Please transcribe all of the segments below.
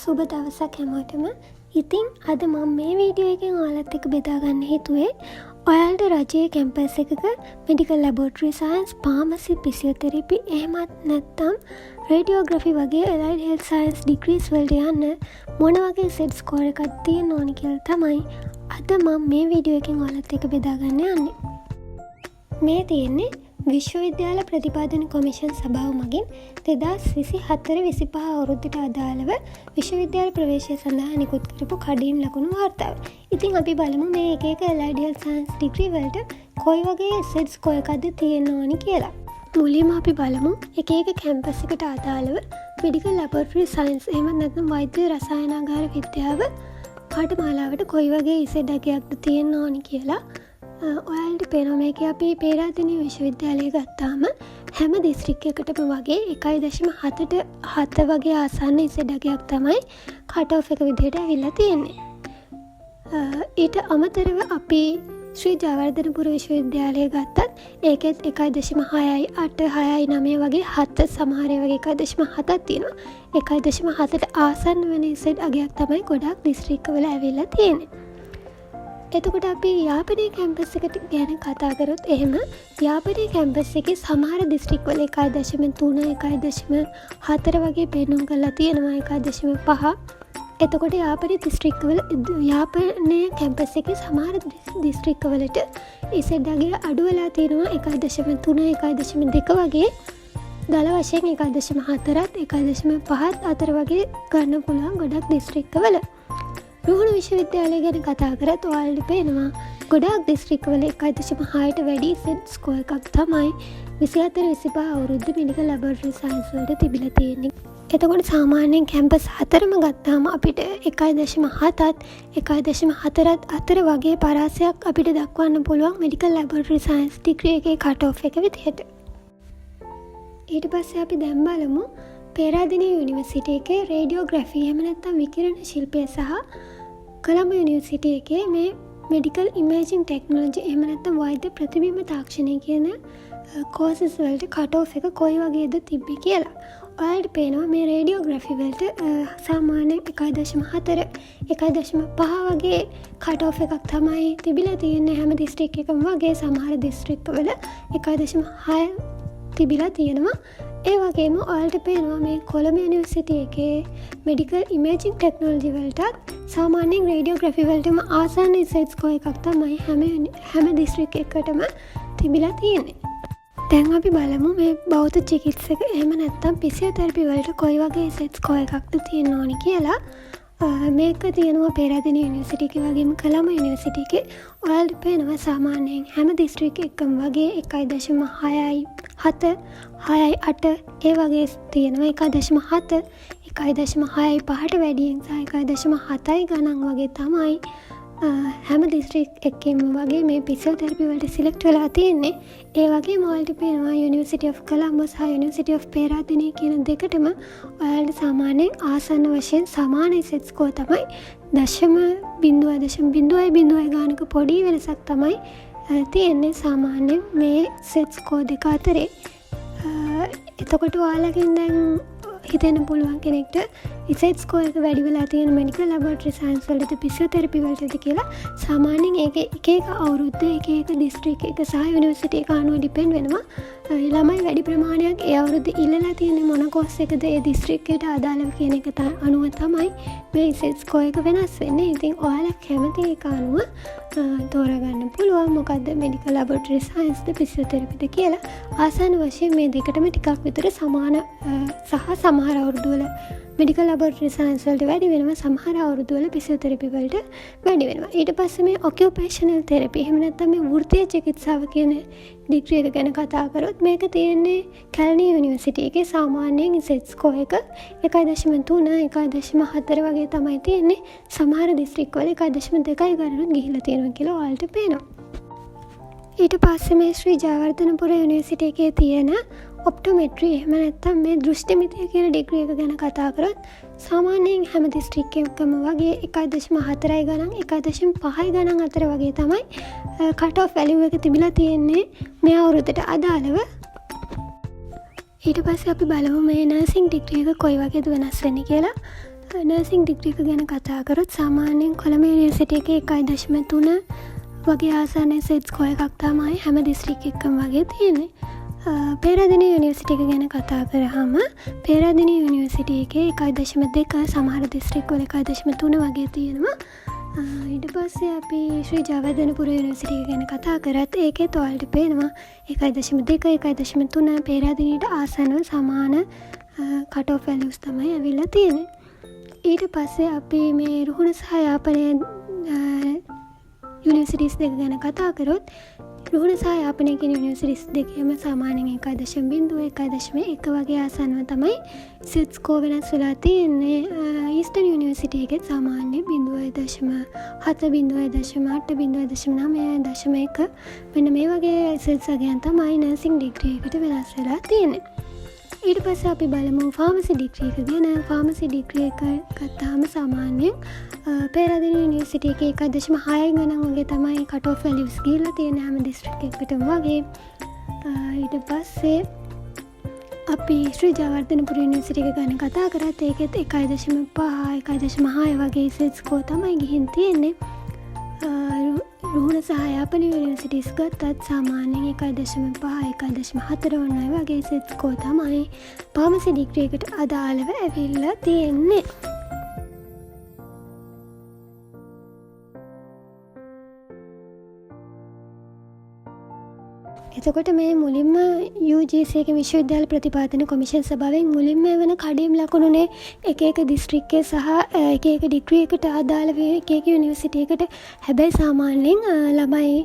සුබ දවසක් හැමෝටම. ඉතින් අද මම මේ වීඩියෝ එකෙන් ඔයාලත් එක්ක බෙදා ගන්න හිතුවේ ඔයාලට රජයේ කැම්පස් එකක මෙඩිකල් ලැබොරටරි සයන්ස්, ෆාමසි, ෆිසියෝതെරපි එහෙමත් නැත්නම් රේඩියෝග්‍රැෆි වගේ ඇලයිඩ් හෙල්ත් සයන්ස් ඩිග්‍රීස් වලට යන්න මොන වගේ සෙට් ස්කෝර් එකක් තියෙන්න ඕනි කියලා තමයි අද මම මේ වීඩියෝ එකෙන් ඔයාලත් එක්ක බෙදා ගන්න යන්නේ. මේ තියෙන්නේ විශ්වවිද්‍යාල ප්‍රතිපාදන කොමිෂන් සභාව මගින් 2024-25 අවුරුද්දට අදාළව විශ්වවිද්‍යාල ප්‍රවේශය සඳහා නිකුත් කරපු කඩින් ලකුණු වාර්තාව. ඉතින් අපි බලමු මේ එක එක ඇලයිඩ් හෙල්ත් සයන්ස් ඩිග්‍රී වලට කොයි වගේ සෙට් ස්කෝර් එකක්ද තියෙන්න ඕනි කියලා. මුලින්ම අපි බලමු එක එක කැම්පස් එකට අදාළව මෙඩිකල් ලැබොරටරි සයන්ස් එහෙමත් නැත්නම් වෛද්‍ය රසායනාගාර විද්‍යාව පාඨමාලාවට කොයි වගේ ඉසෙට් එකක්ද තියෙන්න ඕනි කියලා. ඔයාලට පේනවා මේක අපි පේරාදෙණිය විශ්වවිද්‍යාලය ගත්තාම හැම දිස්ත්‍රික්කයකටම වගේ 1.7 වගේ ආසන්න ඉසෙට් එකක් තමයි කට් ඔෆ් එක විදිහට ඇවිල්ලා තියෙන්නේ. ඊට අමතරව අපි ශ්‍රී ජයවර්ධනපුර විශ්වවිද්‍යාලය ගත්තත් ඒකෙත් 1.6යි 8 6යි 9 වගේ 7 සමහර වගේ 1.7ක් තියෙනවා. 1.7ට ආසන්න වෙන ඉසෙට් අගයක් තමයි ගොඩක් දිස්ත්‍රික්කවල ඇවිල්ලා තියෙන්නේ. එතකොට අපි යාපනයේ කැම්පස් එකට ගැන කතා කරොත් එහෙම යාපනයේ කැම්පස් එකේ සමහර දිස්ත්‍රික්කවල 1.3 1.4 වගේ පෙන්නුම් කරලා තියෙනවා 1.5. එතකොට යාපනයේ දිස්ත්‍රික්කවල යාපනයේ කැම්පස් එකේ සමහර දිස්ත්‍රික්කවලට ඉසෙට් අගය අඩු වෙලා තියෙනවා 1.3 1.2 වගේ. දල වශයෙන් 1.4ත් 1.5ත් අතර වගේ ගන්න පුළුවන් ගොඩක් දිස්ත්‍රික්කවල. රුහුණු විශ්වවිද්‍යාලය ගැන කතා කරත් ඔයාලට පේනවා ගොඩක් දිස්ත්‍රික්කවල 1.6ට වැඩි සෙට් ස්කෝර් එකක් තමයි 24-25 අවුරුද්ද මෙඩිකල් ලැබොරටරි සයන්ස් වලට තිබිලා තියෙන්නේ. එතකොට සාමාන්‍යයෙන් කැම්පස් හතරම ගත්තාම අපිට 1.7ත් 1.4ත් අතර වගේ පරාසයක් අපිට දක්වන්න පුළුවන් මෙඩිකල් ලැබොරටරි සයන්ස් ඩිග්‍රී එකේ කට් ඔෆ් එක විදිහට. ඊට පස්සේ අපි දැන් බලමු පේරාදෙණිය යුනිවර්සිටි එකේ රේඩියෝග්‍රැෆි එහෙම නැත්නම් විකිරණ ශිල්පය සහ කොළඹ යුනිවර්සිටි එකේ මේ මෙඩිකල් ඉමේජින් ටෙක්නොලොජි එහෙම නැත්නම් වෛද්‍ය ප්‍රතිබිම්බ තාක්ෂණය කියන කෝසස් වලට කට් ඔෆ් එක කොයි වගේද තිබ්බේ කියලා. ඔයාලට පේනවා මේ රේඩියෝග්‍රැෆි වලට සාමාන්‍යයෙන් 1.4 1.5 වගේ කට් ඔෆ් එකක් තමයි තිබිලා තියෙන්නේ හැම දිස්ත්‍රික්කයකම වගේ. සමහර දිස්ත්‍රික්කවල 1.6 තිබිලා තියෙනවා. ඒ වගේම ඔයාලට පේනවා මේ කොළඹ යුනිවර්සිටි එකේ මෙඩිකල් ඉමේජින් ටෙක්නොලොජි වලටත් සාමාන්‍යයෙන් රේඩියෝග්‍රැෆි වලටම ආසන්න ඉසෙට් ස්කෝර් එකක් තමයි හැම දිස්ත්‍රික්කයකටම තිබිලා තියෙන්නේ. දැන් අපි බලමු මේ බෞද්ධ චිකිත්සක එහෙම නැත්නම් ෆිසියෝതെරපි වලට කොයි වගේ ඉසෙට් ස්කෝර් එකක්ද තියෙන්න ඕනි කියලා. මේක තියෙනවා පේරාදෙණිය යුනිවර්සිටි එකේ වගේම කොළඹ යුනිවර්සිටි එකේ. ඔයාලට පේනවා සාමාන්‍යයෙන් හැම දිස්ත්‍රික්කයකම වගේ 1.6යි 7 6යි 8 ඒ වගේ තියෙනවා. 1.7 1.6යි 5ට වැඩියෙන් සහ 1.7යි ගණන් වගේ තමයි හැම දිස්ත්‍රික් එකකින්ම වගේ මේ ෆිසියෝതെරපි වලට සිලෙක්ට් වෙලා තියෙන්නේ. ඒ වගේම ඔයාලට පේනවා යුනිවර්සිටි ඔෆ් කොළඹ සහ යුනිවර්සිටි ඔෆ් පේරාදෙණිය කියන දෙකටම ඔයාලට සාමාන්‍යයෙන් ආසන්න වශයෙන් සමාන ඉසෙට් ස්කෝර් තමයි 0.0 ගානක පොඩි වෙනසක් තමයි තියෙන්නේ සාමාන්‍යයෙන් මේ සෙට් ස්කෝර් දෙක අතරේ. එතකොට ඔයාලකින් දැන් හිතෙන්න පුළුවන් කෙනෙක්ට ඉසෙට් ස්කෝර් එක වැඩි වෙලා තියෙන මෙඩිකල් ලැබොරටරි සයන්ස් වලද ෆිසියෝതെරපි වලටද කියලා. සාමාන්‍යයෙන් ඒක එක එක අවුරුද්ද එක එක දිස්ත්‍රික් එක සහ යුනිවර්සිටි එක අනුව ඩිපෙන්ඩ් වෙනවා. ළමයි වැඩි ප්‍රමාණයක් ඒ අවුරුද්ද ඉල්ලලා තියෙන මොන කෝස් එකද ඒ දිස්ත්‍රික්කයට අදාළව කියන එක අනුව තමයි මේ ඉසෙට් ස්කෝර් එක වෙනස් වෙන්නේ. ඉතින් ඔයාලා කැමති එක අනුව තෝරගන්න පුළුවන් මොකද්ද මෙඩිකල් ලැබොරටරි සයන්ස්ද ෆිසියෝതെරපිද කියලා. ආසන්න වශයෙන් මේ දෙකටම ටිකක් විතර සමාන සහ සමහර අවුරුදු වල මෙඩිකල් ලැබොරටරි සයන්ස් වලට වැඩි වෙනවා. සමහර අවුරුදු වල ෆිසියෝതെරපි වලට වැඩි වෙනවා. ඊට පස්සේ මේ ඔකියුපේෂනල් තෙරපි එහෙම නැත්නම් මේ වෘත්තීය චිකිත්සාව කියන ඩිග්‍රී එක ගැන කතා කරොත් මේක තියෙන්නේ කැලණිය යුනිවර්සිටි එකේ. සාමාන්‍යයෙන් ඉසෙට් ස්කෝර් එක 1.3 1.4 වගේ තමයි තියෙන්නේ. සමහර දිස්ත්‍රික්කවල 1.2 ගණනුත් ගිහිලා තියෙනවා කියලා ඔයාලට පේනවා. ඊට පස්සේ මේ ශ්‍රී ජයවර්ධනපුර යුනිවර්සිටි එකේ තියෙන ඔප්ටෝමෙට්‍රි එහෙම නැත්නම් මේ දෘෂ්ටිමිතිය කියන ඩිග්‍රී එක ගැන කතා කරොත් සාමාන්‍යයෙන් හැම දිස්ත්‍රික්කයකම වගේ 1.4යි ගණන් 1.5යි ගණන් අතර වගේ තමයි කට් ඔෆ් වැලියු එක තිබිලා තියෙන්නේ මේ අවුරුද්දට අදාළව. ඊට පස්සේ අපි බලමු මේ නර්සිං ඩිග්‍රී එක කොයි වගේද වෙනස් වෙන්නේ කියලා. නර්සිං ඩිග්‍රී එක ගැන කතා කරොත් සාමාන්‍යයෙන් කොළඹ යුනිවර්සිටි එකේ 1.3 වගේ ආසන්න සෙට් ස්කෝර් එකක් තමයි හැම දිස්ත්‍රික් එකකම වගේ තියෙන්නේ. පේරාදෙණිය යුනිවර්සිටි එක ගැන කතා කරාම පේරාදෙණිය යුනිවර්සිටි එකේ 1.2 සමහර දිස්ත්‍රික් වල 1.3 වගේ තියෙනවා. ඊට පස්සේ අපි ශ්‍රී ජයවර්ධනපුර යුනිවර්සිටි එක ගැන කතා කරත් ඒකෙත් ඔයාලට පේනවා 1.2 1.3 පේරාදෙණියට ආසන්නව සමාන කට් ඔෆ් වැලියුස් තමයි ඇවිල්ලා තියෙන්නේ. ඊට පස්සේ අපි මේ රුහුණ සහ යාපනය යුනිවර්සිටිස් දෙක ගැන කතා කරොත් රුහුණ සහ යාපනය කියන යුනිවර්සිටිස් දෙකේම සාමාන්‍යයෙන් 1.0 1.1 වගේ ආසන්නව තමයි සෙට් ස්කෝර් වෙනස් වෙලා තියෙන්නේ. ඊස්ටර්න් යුනිවර්සිටි එකේ සාමාන්‍ය 0.7 0.8 0.9 මෙන්න මේ වගේ සෙට්ස් අගයන් තමයි නර්සිං ඩිග්‍රී එකට වෙනස් වෙලා තියෙන්නේ. ඊට පස්සේ අපි බලමු ෆාමසි ඩිග්‍රී එක ගැන. ෆාමසි ඩිග්‍රී එක ගත්තාම සාමාන්‍යයෙන් පේරාදෙණිය යුනිවර්සිටි එකේ 1.6 ගණන් වගේ තමයි කට් ඔෆ් වැලියුස් ගිහිල්ලා තියෙන හැම දිස්ත්‍රික් එකකටම වගේ. ඊට පස්සේ අපි ශ්‍රී ජයවර්ධනපුර යුනිවර්සිටි එක ගැන කතා කරත් ඒකෙත් 1.5 1.6 වගේ සෙට් ස්කෝර් තමයි ගිහින් තියෙන්නේ. රුහුණ සහ යාපන යුනිවර්සිටිස් ගත්තත් සාමාන්‍යයෙන් 1.5 1.4 වගේ වගේ සෙට් ස්කෝර් තමයි ෆාමසි ඩිග්‍රී එකට අදාළව ඇවිල්ලා තියෙන්නේ. එතකොට මේ මුලින්ම UGC එක විශ්වවිද්‍යාල ප්‍රතිපාදන කොමිෂන් සභාවෙන් මුලින්ම වෙන කඩියම් ලකුණුනේ එක එක දිස්ත්‍රික්කයේ සහ එක එක ඩිග්‍රී එකට අදාළ එක එක යුනිවර්සිටි එකට. හැබැයි සාමාන්‍යයෙන් ළමයි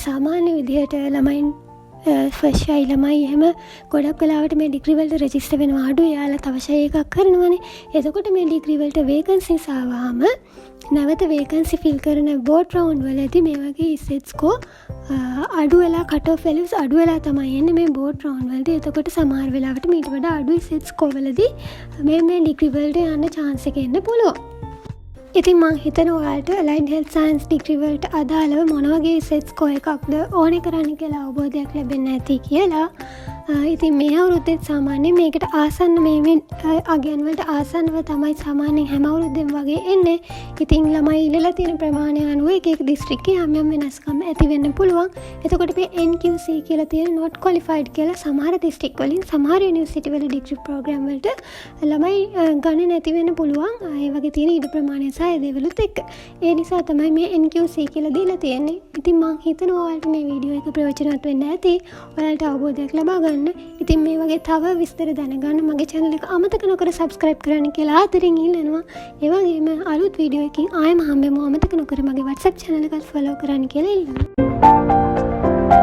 සාමාන්‍ය විදිහට ළමයින් ෆස්ට් ෂයි ළමයි එහෙම ගොඩක් වෙලාවට මේ ඩිග්‍රී වලට රෙජිස්ටර් වෙනවා අඩු. එයාලා තව ෂයි එකක් කරනවානේ. එතකොට මේ ඩිග්‍රී වලට වේකන්සිස් ආවහම නැවත වේකන්සි ෆිල් කරන බෝඩ් රවුන්ඩ් වලදී මේ වගේ සෙට් ස්කෝර් අඩු වෙලා කට් ඔෆ් වැලියුස් අඩු වෙලා තමයි එන්නේ මේ බෝඩ් රවුන්ඩ් වලදී. එතකොට සමහර වෙලාවට මීට වඩා අඩුයි සෙට් ස්කෝර් වලදී මේ ඩිග්‍රී වලට යන්න chance එක එන්න පුළුවන්. ඉතින් මං හිතනවා ඔයාලට ඇලයිඩ් හෙල්ත් සයන්ස් ඩිග්‍රී වලට අදාළව මොන වගේ සෙට් ස්කෝර් එකක්ද ඕනේ කරන්න කියලා අවබෝධයක් ලැබෙන්න ඇති කියලා. ඉතින් මේ අවුරුද්දෙත් සාමාන්‍යයෙන් මේකට ආසන්න මේ අගයන් වලට ආසන්නව තමයි සාමාන්‍යයෙන් හැම අවුරුද්දෙම වගේ එන්නේ. ඉතින් ළමයි ඉල්ලලා තියෙන ප්‍රමාණය අනුව එක එක දිස්ත්‍රික්කේ යම් යම් වෙනස්කම් ඇති වෙන්න පුළුවන්. එතකොට මේ NQC කියලා තියෙන not qualified කියලා සමහර දිස්ත්‍රික් වලින් සමහර යුනිවර්සිටි වල ඩිග්‍රී ප්‍රෝග්‍රෑම් වලට ළමයි ගණන් නැති වෙන්න පුළුවන්. ඒ වගේ තියෙන ඉඩ ප්‍රමාණය සහ ඒ දේවලුත් එක්ක. ඒ නිසා තමයි මේ NQC කියලා දීලා තියෙන්නේ. ඉතින් මං හිතනවා ඔයාලට මේ වීඩියෝ එක ප්‍රයෝජනවත් වෙන්න ඇති. ඔයාලට අවබෝධයක් ලබා ගන්න. ඉතින් මේ වගේ තව විස්තර දැනගන්න මගේ channel එක අමතක නොකර subscribe කරන්න කියලා ආදරෙන් ඉල්ලනවා. ඒ වගේම අලුත් වීඩියෝ එකකින් ආයෙම හම්බෙමු. අමතක නොකර මගේ WhatsApp channel එකත් follow කරන්න කියලා ඉල්ලනවා.